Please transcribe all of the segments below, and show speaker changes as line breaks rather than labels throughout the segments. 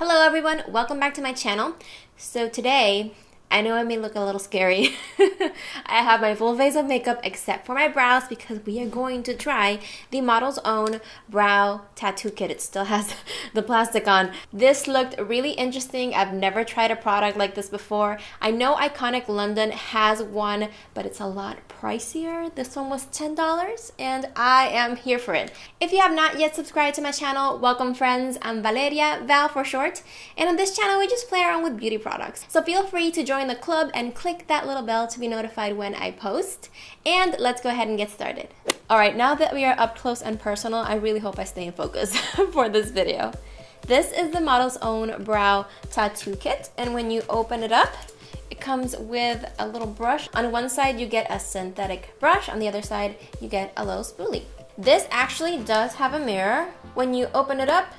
Hello everyone, welcome back to my channel. So today, I know I may look a little scary. I have my full face of makeup except for my brows because we are going to try the Model's Own Brow Tattoo Kit. It still has the plastic on. This looked really interesting. I've never tried a product like this before. I know Iconic London has one, but it's a lot pricier. This one was $10 and I am here for it. If you have not yet subscribed to my channel, welcome friends. I'm Valeria, Val for short, and on this channel we just play around with beauty products. So feel free to join the club and click that little bell to be notified when I post. And let's go ahead and get started. Alright, now that we are up close and personal, I really hope I stay in focus for this video. This is the Model's Own Brow Tattoo Kit, and when you open it up, it comes with a little brush. On one side you get a synthetic brush, on the other side you get a little spoolie. This actually does have a mirror. When you open it up,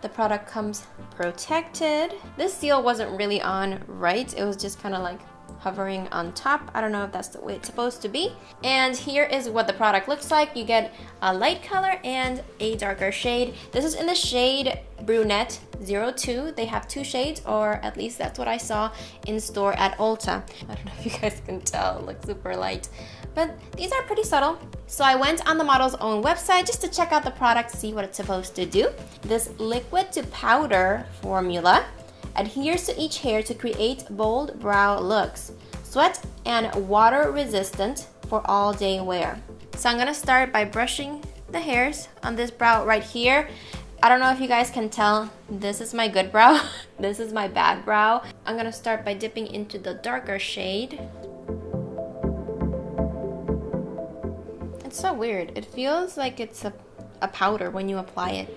the product comes protected. This seal wasn't really on right. It was just kind of like hovering on top. I don't know if that's the way it's supposed to be. And here is what the product looks like. You get a light color and a darker shade. This is in the shade Brunette 02. They have two shades, or at least that's what I saw in store at ULTA. I don't know if you guys can tell, it looks super light. But these are pretty subtle. So I went on the Model's Own website just to check out the product, see what it's supposed to do. This liquid to powder formula adheres to each hair to create bold brow looks, sweat and water resistant for all day wear. So I'm gonna start by brushing the hairs on this brow right here. I don't know if you guys can tell, this is my good brow, this is my bad brow. I'm gonna start by dipping into the darker shade. It's so weird. It feels like it's a powder when you apply it.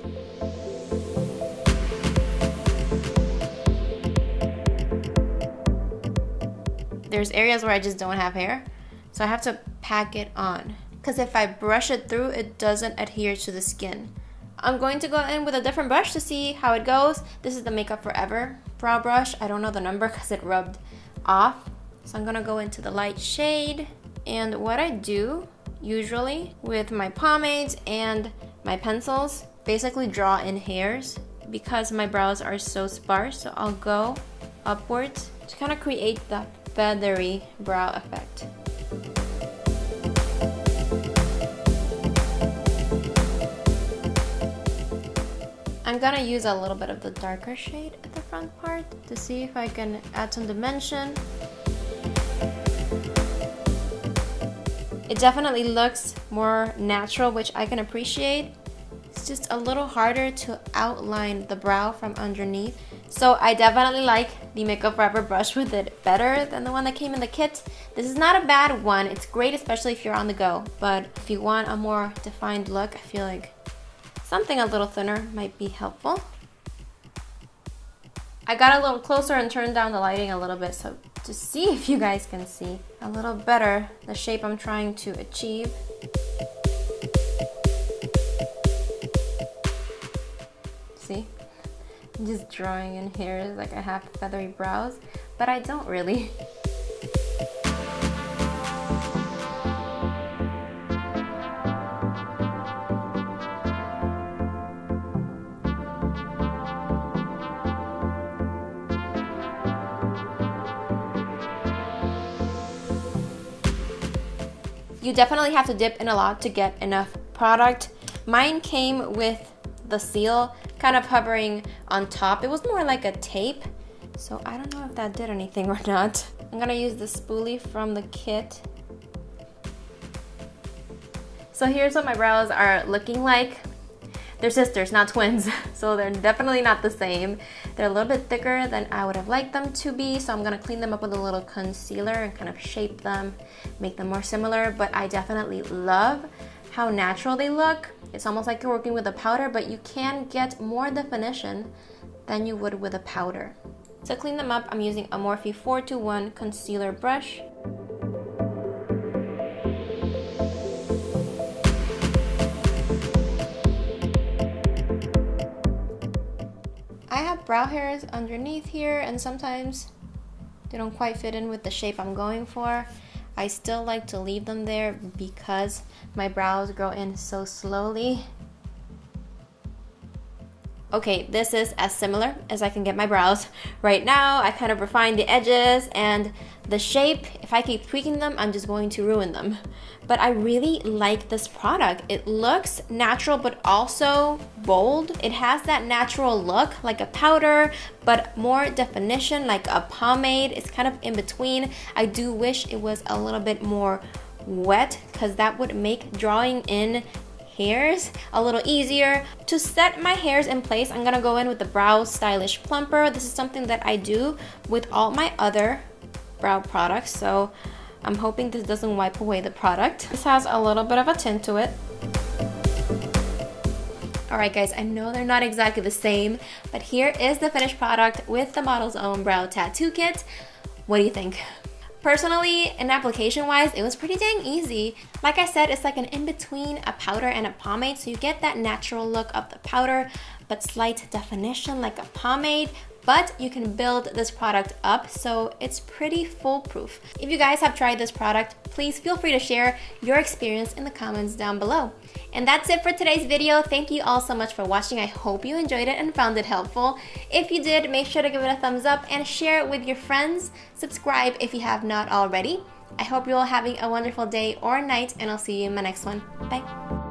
There's areas where I just don't have hair, so I have to pack it on. Because if I brush it through, it doesn't adhere to the skin. I'm going to go in with a different brush to see how it goes. This is the Makeup Forever brow brush. I don't know the number because it rubbed off. So I'm gonna go into the light shade. And what I do usually with my pomades and my pencils, basically draw in hairs because my brows are so sparse. So I'll go upwards to kind of create the feathery brow effect. I'm gonna use a little bit of the darker shade at the front part to see if I can add some dimension. It definitely looks more natural, which I can appreciate. It's just a little harder to outline the brow from underneath. So I definitely like the Makeup Forever brush with it better than the one that came in the kit. This is not a bad one. It's great, especially if you're on the go. But if you want a more defined look, I feel like something a little thinner might be helpful. I got a little closer and turned down the lighting a little bit so to see if you guys can see a little better the shape I'm trying to achieve. See? I'm just drawing in hairs like I have feathery brows, but I don't really. You definitely have to dip in a lot to get enough product. Mine came with the seal kind of hovering on top. It was more like a tape, so I don't know if that did anything or not. I'm gonna use the spoolie from the kit. So here's what my brows are looking like. They're sisters, not twins, so they're definitely not the same. They're a little bit thicker than I would have liked them to be, so I'm gonna clean them up with a little concealer and kind of shape them, make them more similar, but I definitely love how natural they look. It's almost like you're working with a powder, but you can get more definition than you would with a powder. To clean them up, I'm using a Morphe 421 concealer brush. I have brow hairs underneath here, and sometimes they don't quite fit in with the shape I'm going for. I still like to leave them there because my brows grow in so slowly. okay, this is as similar as I can get my brows. Right now, I kind of refined the edges and the shape. If I keep tweaking them, I'm just going to ruin them. But I really like this product. It looks natural, but also bold. It has that natural look, like a powder, but more definition, like a pomade. It's kind of in between. I do wish it was a little bit more wet, because that would make drawing in hairs a little easier. To set my hairs in place, I'm gonna go in with the Brow Stylish Plumper. This is something that I do with all my other brow products, so I'm hoping this doesn't wipe away the product. This has a little bit of a tint to it. Alright guys, I know they're not exactly the same, but here is the finished product with the Model's Own Brow Tattoo Kit. What do you think? Personally, and application-wise, it was pretty dang easy. Like I said, it's like an in-between a powder and a pomade, so you get that natural look of the powder, but slight definition like a pomade. But you can build this product up, so it's pretty foolproof. If you guys have tried this product, please feel free to share your experience in the comments down below. And that's it for today's video. Thank you all so much for watching. I hope you enjoyed it and found it helpful. If you did, make sure to give it a thumbs up and share it with your friends. Subscribe if you have not already. I hope you're all having a wonderful day or night, and I'll see you in my next one. Bye.